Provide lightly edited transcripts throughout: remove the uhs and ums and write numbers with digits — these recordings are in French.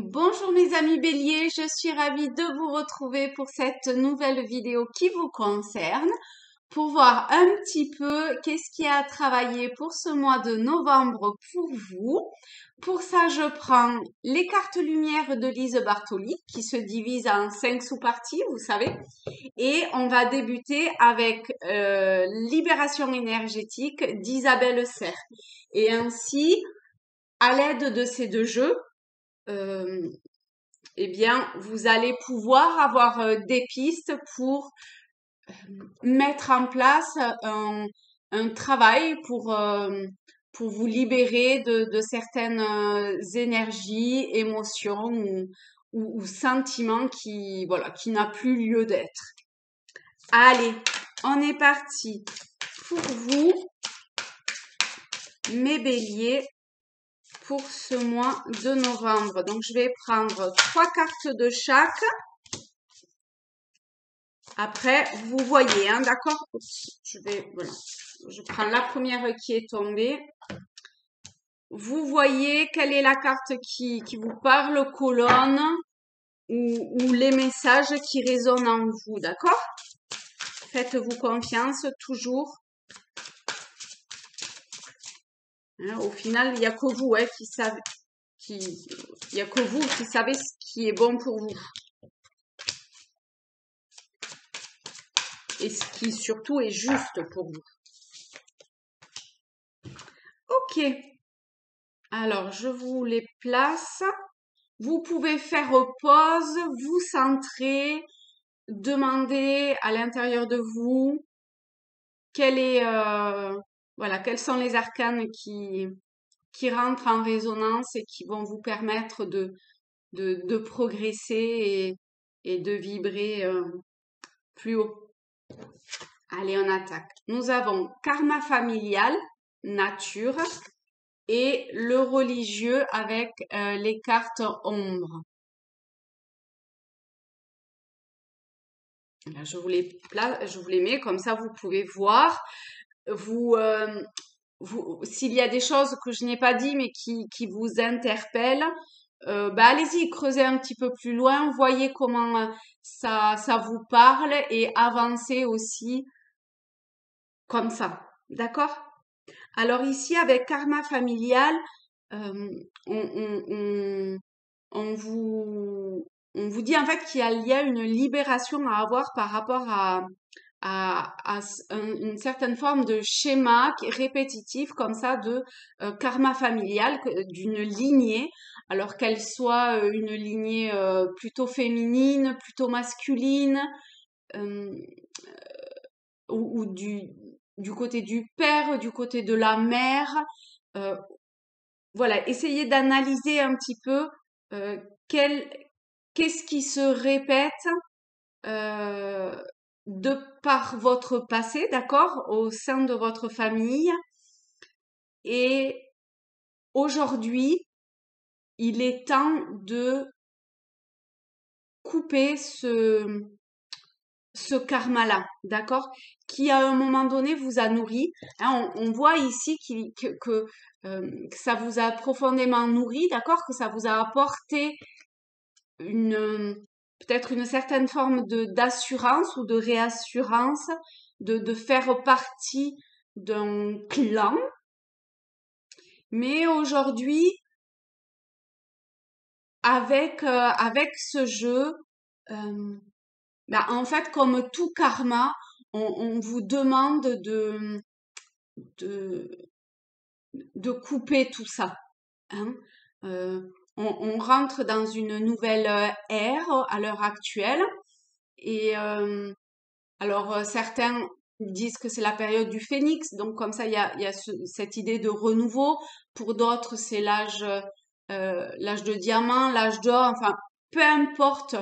Bonjour mes amis béliers, je suis ravie de vous retrouver pour cette nouvelle vidéo qui vous concerne, pour voir un petit peu qu'est-ce qui a travaillé pour ce mois de novembre pour vous. Pour ça, je prends les cartes lumière de Lise Bartoli qui se divisent en 5 sous-parties, vous savez, et on va débuter avec Libération énergétique d'Isabelle Serre. Et ainsi, à l'aide de ces deux jeux, euh, eh bien, vous allez pouvoir avoir des pistes pour mettre en place un travail pour vous libérer de certaines énergies, émotions ou sentiments voilà, qui n'a plus lieu d'être. Allez, on est parti pour vous, mes béliers, pour ce mois de novembre. Donc, je vais prendre 3 cartes de chaque. Après, vous voyez, hein, d'accord? Voilà. Je prends la première qui est tombée. Vous voyez quelle est la carte qui vous parle, colonne, ou les messages qui résonnent en vous, d'accord? Faites-vous confiance, toujours. Hein, au final, il n'y a que vous, hein, il y a que vous qui savez ce qui est bon pour vous. Et ce qui surtout est juste pour vous. Ok. Alors, je vous les place. Vous pouvez faire pause, vous centrer, demander à l'intérieur de vous voilà, quels sont les arcanes qui rentrent en résonance et qui vont vous permettre de progresser et de vibrer plus haut. Allez, on attaque. Nous avons karma familial, nature, et le religieux avec les cartes ombre. Là, je vous les mets comme ça, vous pouvez voir. S'il y a des choses que je n'ai pas dit mais qui vous interpellent, allez-y, creusez un petit peu plus loin, voyez comment ça vous parle et avancez aussi comme ça. D'accord? Alors ici, avec karma familial, euh, on, on, on, on vous, on vous dit en fait il y a une libération à avoir par rapport à une certaine forme de schéma répétitif comme ça de karma familial d'une lignée, alors qu'elle soit une lignée plutôt féminine, plutôt masculine, euh, ou du côté du père, du côté de la mère. Euh, voilà, essayez d'analyser un petit peu euh, quel, qu'est-ce qui se répète euh, de par votre passé, d'accord, au sein de votre famille. Et aujourd'hui, il est temps de couper ce karma-là, d'accord, qui à un moment donné vous a nourri. Hein, on voit ici que ça vous a profondément nourri, d'accord, que ça vous a apporté peut-être une certaine forme d'assurance ou de réassurance, de faire partie d'un clan. Mais aujourd'hui, avec ce jeu, euh, en fait, comme tout karma, on vous demande de, de couper tout ça. Hein. Euh, on rentre dans une nouvelle ère à l'heure actuelle. Et alors, certains disent que c'est la période du phénix, donc comme ça, il y a cette idée de renouveau. Pour d'autres, c'est l'âge de diamant, l'âge d'or, enfin, peu importe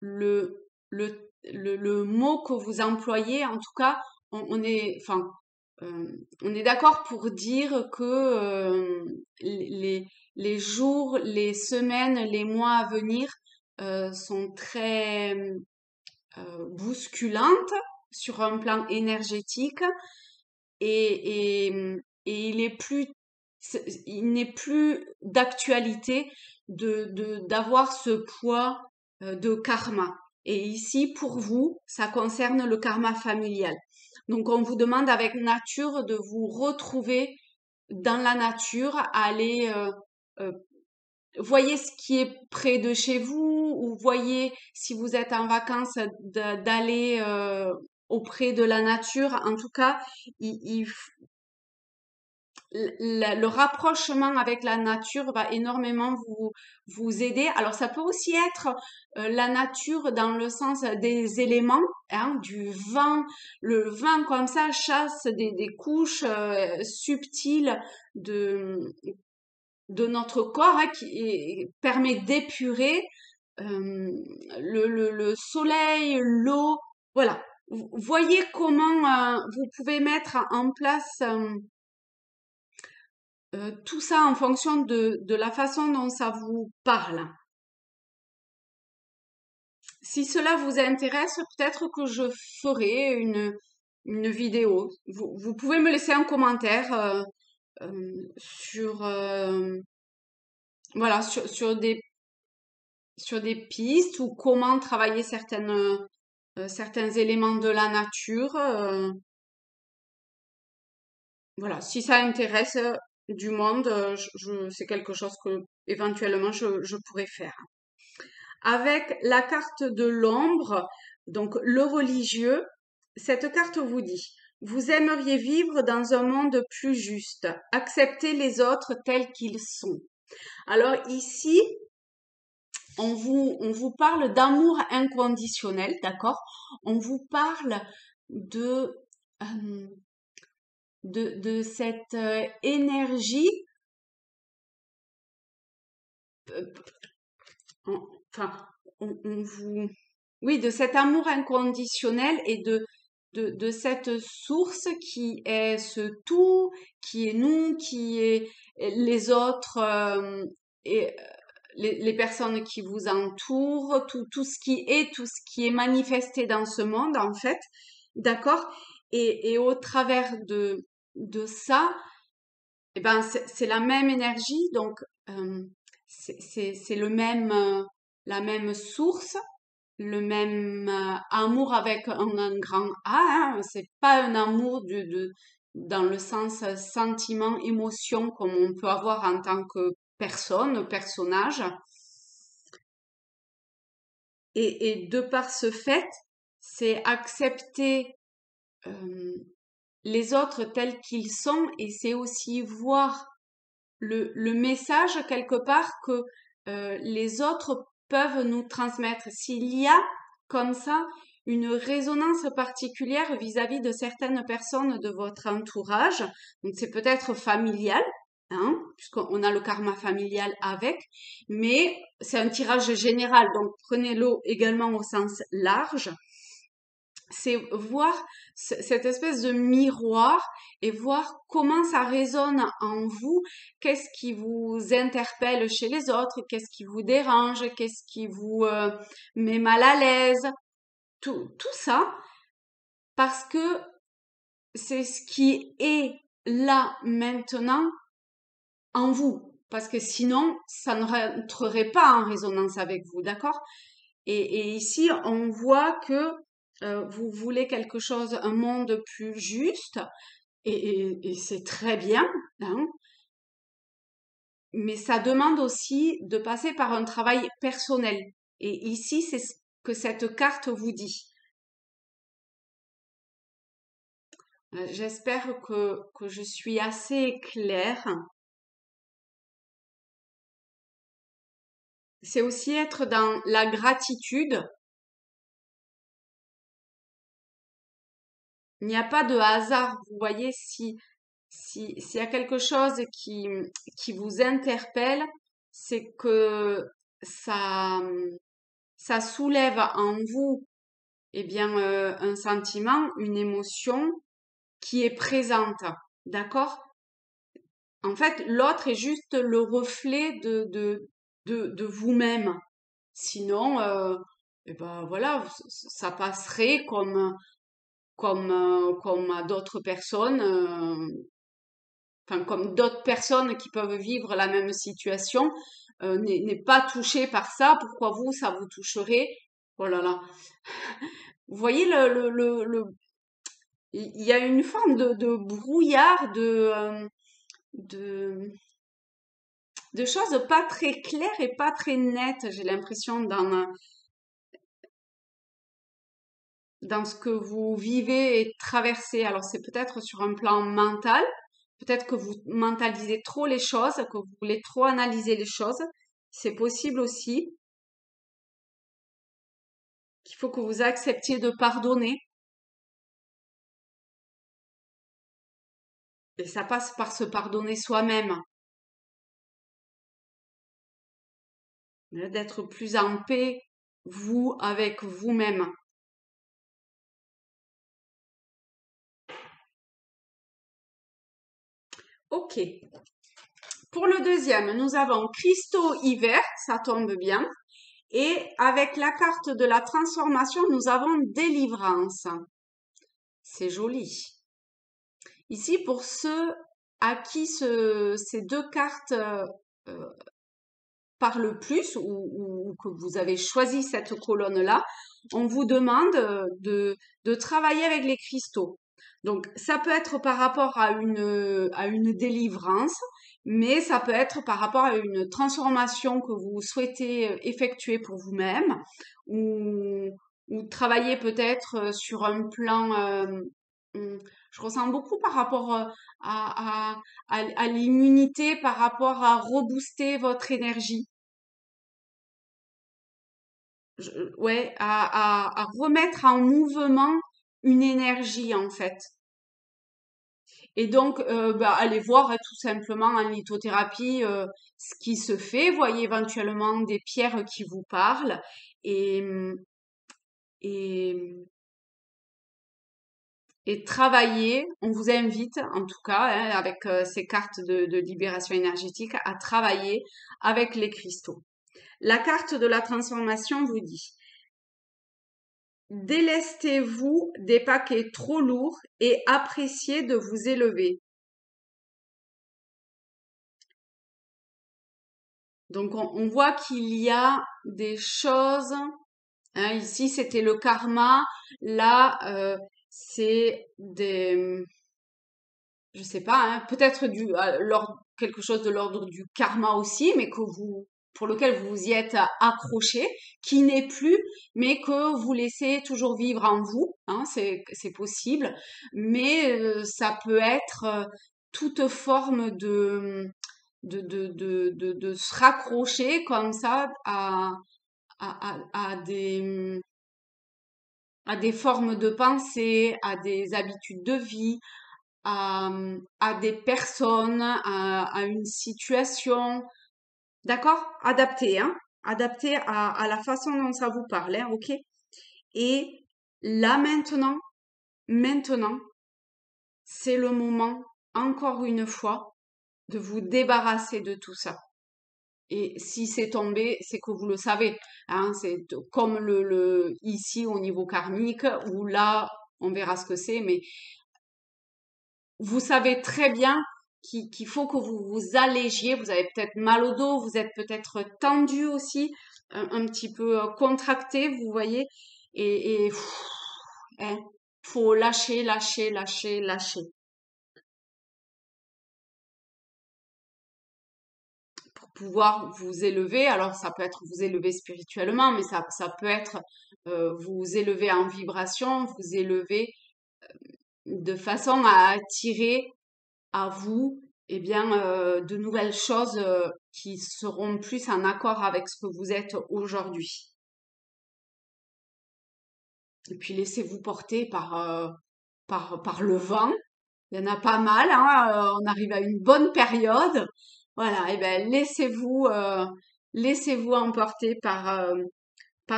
le mot que vous employez, en tout cas, on est d'accord pour dire que les jours, les semaines, les mois à venir sont très bousculante sur un plan énergétique et il n'est plus d'actualité d'avoir ce poids de karma. Et ici, pour vous, ça concerne le karma familial. Donc, on vous demande avec nature de vous retrouver dans la nature, aller euh, voyez ce qui est près de chez vous ou voyez si vous êtes en vacances d'aller auprès de la nature. En tout cas, le rapprochement avec la nature va énormément vous aider. Alors, ça peut aussi être la nature dans le sens des éléments, hein, du vent. Le vent, comme ça, chasse des couches subtiles de notre corps, hein, permet d'épurer le soleil, l'eau. Voilà. Voyez comment vous pouvez mettre en place tout ça en fonction de la façon dont ça vous parle. Si cela vous intéresse, peut-être que je ferai une vidéo. Vous pouvez me laisser un commentaire sur voilà sur des pistes ou comment travailler certains éléments de la nature. Voilà, si ça intéresse du monde, c'est quelque chose que éventuellement je pourrais faire. Avec la carte de l'ombre, donc le religieux, cette carte vous dit, vous aimeriez vivre dans un monde plus juste, accepter les autres tels qu'ils sont. Alors ici, on vous parle d'amour inconditionnel, d'accord? On vous parle de, euh, de cette énergie, euh, enfin, on vous, oui, de cet amour inconditionnel et de cette source qui est ce tout, qui est nous, qui est les autres, et les personnes qui vous entourent, tout ce qui est, tout ce qui est manifesté dans ce monde, en fait. D'accord? Et au travers de ça, eh ben, c'est la même énergie, donc c'est le même, la même source, le même amour avec un grand A, hein. C'est pas un amour dans le sens sentiment, émotion comme on peut avoir en tant que personne, personnage. Et de par ce fait, c'est accepter les autres tels qu'ils sont et c'est aussi voir le message quelque part que les autres peuvent nous transmettre. S'il y a comme ça une résonance particulière vis-à-vis de certaines personnes de votre entourage, donc c'est peut-être familial, hein, puisqu'on a le karma familial avec, mais c'est un tirage général, donc prenez-le également au sens large. C'est voir cette espèce de miroir et voir comment ça résonne en vous, qu'est-ce qui vous interpelle chez les autres, qu'est-ce qui vous dérange, qu'est-ce qui vous met mal à l'aise, tout ça, parce que c'est ce qui est là maintenant en vous, parce que sinon, ça ne rentrerait pas en résonance avec vous, d'accord? Et ici, on voit que vous voulez quelque chose, un monde plus juste, et c'est très bien, hein, mais ça demande aussi de passer par un travail personnel. Et ici, c'est ce que cette carte vous dit. J'espère que je suis assez claire. C'est aussi être dans la gratitude. Il n'y a pas de hasard. Vous voyez, s'il y a quelque chose qui vous interpelle, c'est que ça, ça soulève en vous, eh bien, un sentiment, une émotion qui est présente. D'accord? En fait, l'autre est juste le reflet de vous-même. Sinon, eh ben voilà, ça passerait comme à d'autres personnes, enfin comme d'autres personnes qui peuvent vivre la même situation, n'est pas touché par ça, pourquoi vous, ça vous toucherait? Oh là là. Vous voyez il y a une forme de brouillard, de, de choses pas très claires et pas très nettes, j'ai l'impression, dans ce que vous vivez et traversez. Alors, c'est peut-être sur un plan mental, peut-être que vous mentalisez trop les choses, que vous voulez trop analyser les choses. C'est possible aussi qu'il faut que vous acceptiez de pardonner. Et ça passe par se pardonner soi-même, d'être plus en paix, vous, avec vous-même. Ok. Pour le deuxième, nous avons cristaux hiver, ça tombe bien. Et avec la carte de la transformation, nous avons délivrance. C'est joli. Ici, pour ceux à qui ces deux cartes euh, parlent plus ou que vous avez choisi cette colonne-là, on vous demande de travailler avec les cristaux. Donc, ça peut être par rapport à une délivrance, mais ça peut être par rapport à une transformation que vous souhaitez effectuer pour vous-même ou travailler peut-être sur un plan je ressens beaucoup par rapport à l'immunité, par rapport à rebooster votre énergie. Ouais, à remettre en mouvement une énergie en fait. Et donc, allez voir tout simplement en lithothérapie ce qui se fait. Voyez éventuellement des pierres qui vous parlent et, et, et travailler. On vous invite, en tout cas, hein, avec ces cartes de libération énergétique, à travailler avec les cristaux. La carte de la transformation vous dit délestez-vous des paquets trop lourds et appréciez de vous élever. Donc on voit qu'il y a des choses, hein, ici c'était le karma, là c'est des, je sais pas, hein, peut-être quelque chose de l'ordre du karma aussi, mais pour lequel vous vous y êtes accroché, qui n'est plus, mais que vous laissez toujours vivre en vous, hein, c'est possible, mais ça peut être toute forme de se raccrocher comme ça à à des formes de pensée, à des habitudes de vie, à des personnes, à une situation. D'accord? Adapté, hein? Adapté à la façon dont ça vous parle, hein, ok? Et là maintenant, c'est le moment, encore une fois, de vous débarrasser de tout ça. Et si c'est tombé, c'est que vous le savez, hein? C'est comme ici au niveau karmique, où là, on verra ce que c'est, mais vous savez très bien qu'il faut que vous vous allégiez. Vous avez peut-être mal au dos, vous êtes peut-être tendu aussi, un petit peu contracté, vous voyez. Et hein, faut lâcher, lâcher, lâcher, lâcher pour pouvoir vous élever. Alors ça peut être vous élever spirituellement, mais ça peut être vous élever en vibration, vous élever de façon à attirer à vous, eh bien, de nouvelles choses qui seront plus en accord avec ce que vous êtes aujourd'hui. Et puis laissez-vous porter par le vent. Il y en a pas mal, hein, on arrive à une bonne période. Voilà, et ben laissez-vous emporter par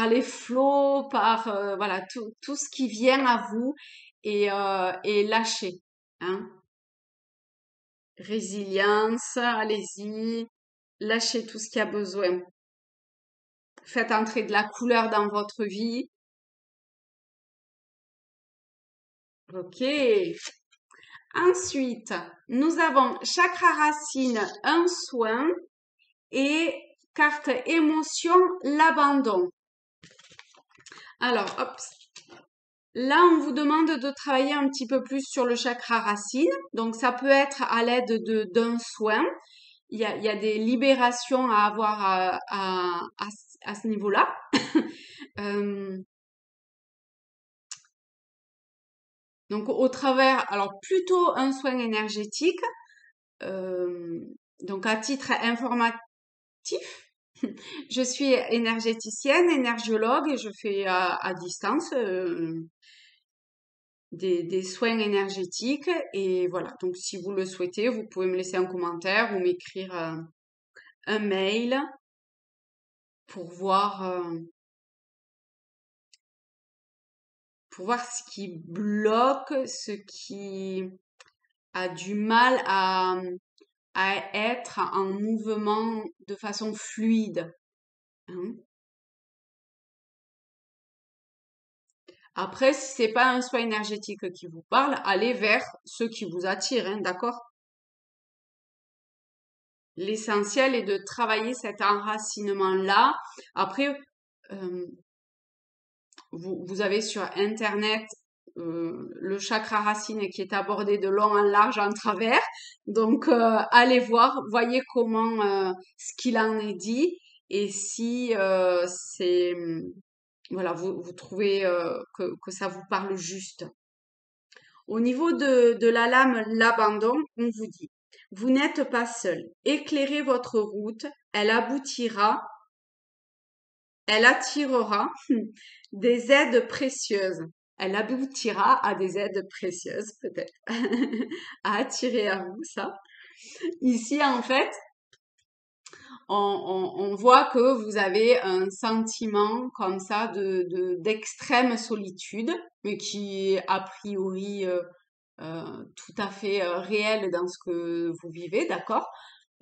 les flots, par voilà tout ce qui vient à vous et lâchez. Hein. Résilience, allez-y, lâchez tout ce qu'il y a besoin. Faites entrer de la couleur dans votre vie. Ok. Ensuite, nous avons chakra racine, un soin et carte émotion, l'abandon. Alors, hop, là, on vous demande de travailler un petit peu plus sur le chakra racine. Donc, ça peut être à l'aide d'un soin. Il y a des libérations à avoir à ce niveau-là. Donc, au travers, alors plutôt un soin énergétique. Donc, à titre informatif, je suis énergéticienne, énergiologue et je fais à distance des soins énergétiques. Et voilà, donc si vous le souhaitez, vous pouvez me laisser un commentaire ou m'écrire un mail pour voir ce qui bloque, ce qui a du mal à être en mouvement de façon fluide, hein. Après, si c'est pas un soin énergétique qui vous parle, allez vers ceux qui vous attirent, hein, d'accord? L'essentiel est de travailler cet enracinement-là. Après, euh, vous avez sur Internet le chakra racine qui est abordé de long en large en travers. Donc, allez voir, voyez comment ce qu'il en est dit et si voilà, vous trouvez que ça vous parle juste. Au niveau de la lame l'abandon, on vous dit, vous n'êtes pas seul. Éclairez votre route, elle aboutira, elle attirera des aides précieuses. Elle aboutira à des aides précieuses, peut-être, à attirer à vous ça. Ici, en fait, on voit que vous avez un sentiment comme ça d'extrême solitude, mais qui est a priori tout à fait réel dans ce que vous vivez, d'accord?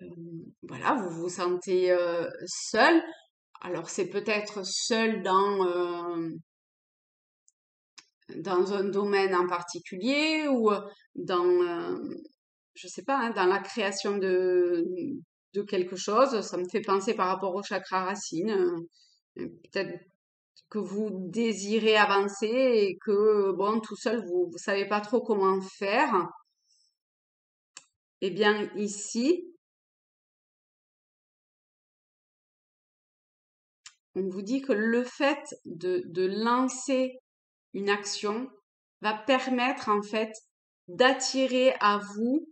Euh, voilà, vous vous sentez seul. Alors c'est peut-être seul dans un domaine en particulier ou dans, je sais pas, hein, dans la création de quelque chose. Ça me fait penser par rapport au chakra racine. Peut-être que vous désirez avancer et que, bon, tout seul, vous savez pas trop comment faire. Eh bien, ici, on vous dit que le fait de lancer une action va permettre, en fait, d'attirer à vous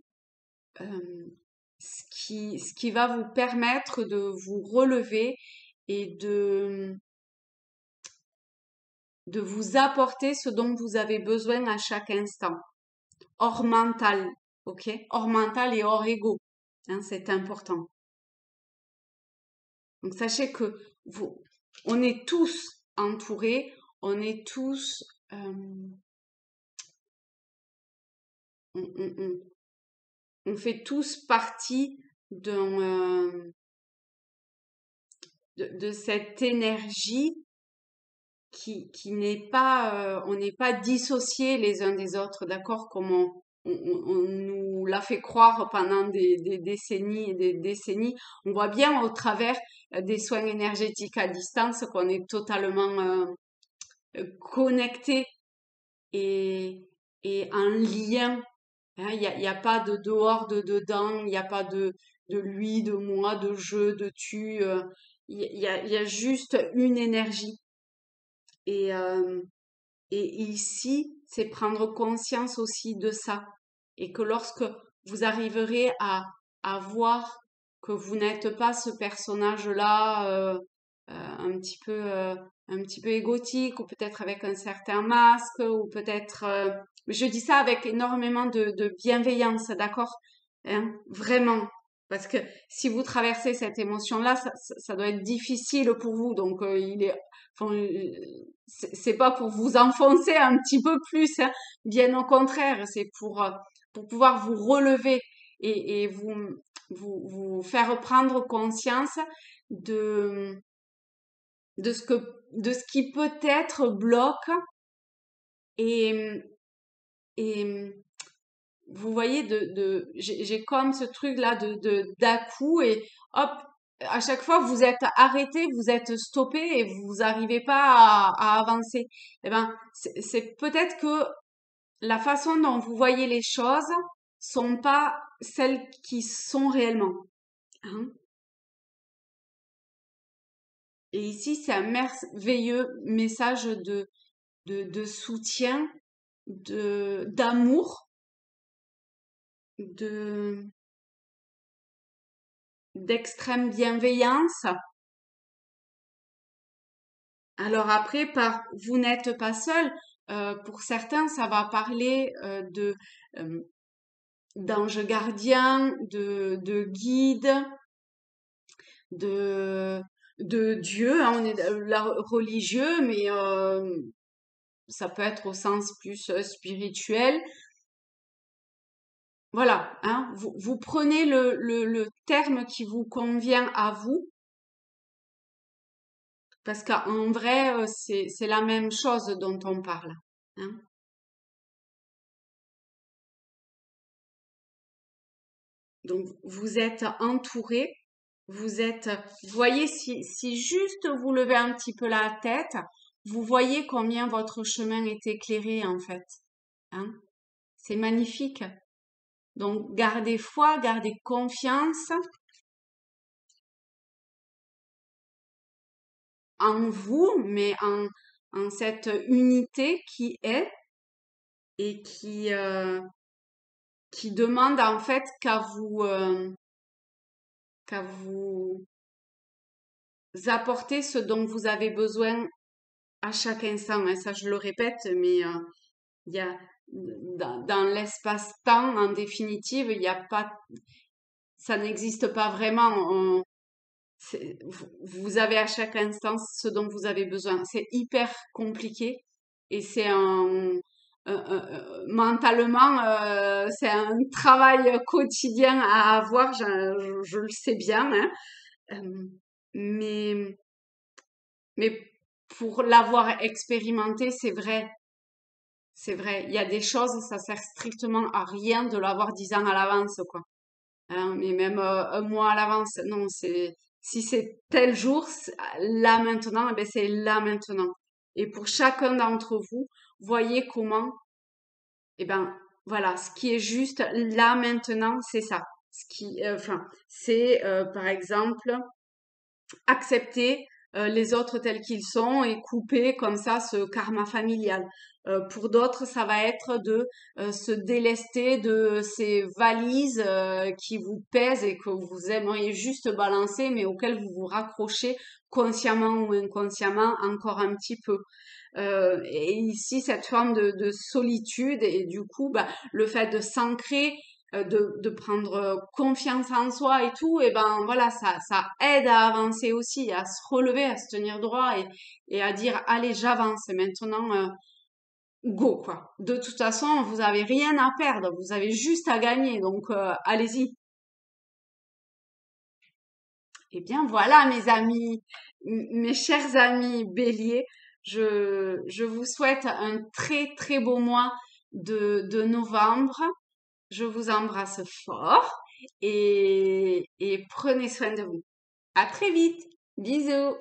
ce qui va vous permettre de vous relever et de vous apporter ce dont vous avez besoin à chaque instant. Hors mental, ok? Hors mental et hors ego, hein, c'est important. Donc sachez que on est tous entourés, on est tous, on fait tous partie de cette énergie qui n'est pas, on n'est pas dissociés les uns des autres, d'accord? Comme on nous l'a fait croire pendant des décennies et des décennies. On voit bien au travers des soins énergétiques à distance qu'on est totalement connecté et en lien. Hein. Il y a pas de dehors, de dedans, il n'y a pas de lui, de moi, de je, de tu. Il y a juste une énergie. Et, euh, et ici, c'est prendre conscience aussi de ça. Et que lorsque vous arriverez à voir que vous n'êtes pas ce personnage-là un petit peu égotique ou peut-être avec un certain masque ou peut-être je dis ça avec énormément de bienveillance, d'accord? Hein, vraiment. Parce que si vous traversez cette émotion-là, ça doit être difficile pour vous. Donc, enfin, c'est pas pour vous enfoncer un petit peu plus, hein. Bien au contraire, c'est pour pouvoir vous relever et vous faire prendre conscience de, de ce qui peut-être bloque et, et vous voyez, j'ai comme ce truc là d'à-coup et hop, à chaque fois, vous êtes arrêté, vous êtes stoppé et vous n'arrivez pas à avancer. Eh ben, c'est peut-être que la façon dont vous voyez les choses sont pas celles qui sont réellement. Hein. Et ici, c'est un merveilleux message de soutien, d'amour, de, d'extrême bienveillance. Alors après, vous n'êtes pas seul. Pour certains, ça va parler euh, d'anges gardiens, de guides, de, de Dieu. Hein. On est là, religieux, mais ça peut être au sens plus spirituel. Voilà, hein, vous prenez le terme qui vous convient à vous, parce qu'en vrai, c'est la même chose dont on parle. Hein. Donc, vous êtes entouré, vous voyez, si juste vous levez un petit peu la tête, vous voyez combien votre chemin est éclairé, en fait. Hein. C'est magnifique. Donc, gardez foi, gardez confiance en vous, mais en cette unité qui est et qui demande en fait qu'à vous apporter ce dont vous avez besoin à chaque instant. Et ça, je le répète, mais il y a dans l'espace-temps, en définitive, il n'y a pas, ça n'existe pas vraiment. Vous avez à chaque instant ce dont vous avez besoin. C'est hyper compliqué et c'est mentalement, c'est un travail quotidien à avoir, je le sais bien, hein. Euh, mais, mais pour l'avoir expérimenté, c'est vrai. C'est vrai. Il y a des choses, ça sert strictement à rien de l'avoir 10 ans à l'avance, quoi. Hein, mais même un mois à l'avance. Non, si c'est tel jour, là maintenant, eh ben c'est là maintenant. Et pour chacun d'entre vous, voyez comment, eh ben voilà, ce qui est juste là maintenant, c'est ça. Enfin, c'est par exemple accepter les autres tels qu'ils sont et couper comme ça ce karma familial. Pour d'autres, ça va être de se délester de ces valises qui vous pèsent et que vous aimeriez juste balancer, mais auxquelles vous vous raccrochez consciemment ou inconsciemment encore un petit peu. Et ici, cette forme de solitude et du coup, bah, le fait de s'ancrer, de prendre confiance en soi et tout, et ben voilà, ça aide à avancer aussi, à se relever, à se tenir droit et à dire, allez, j'avance maintenant, go, quoi. De toute façon, vous avez rien à perdre, vous avez juste à gagner, donc allez-y. Eh bien voilà, mes amis, mes chers amis béliers, je vous souhaite un très très beau mois de novembre. Je vous embrasse fort et prenez soin de vous. À très vite. Bisous.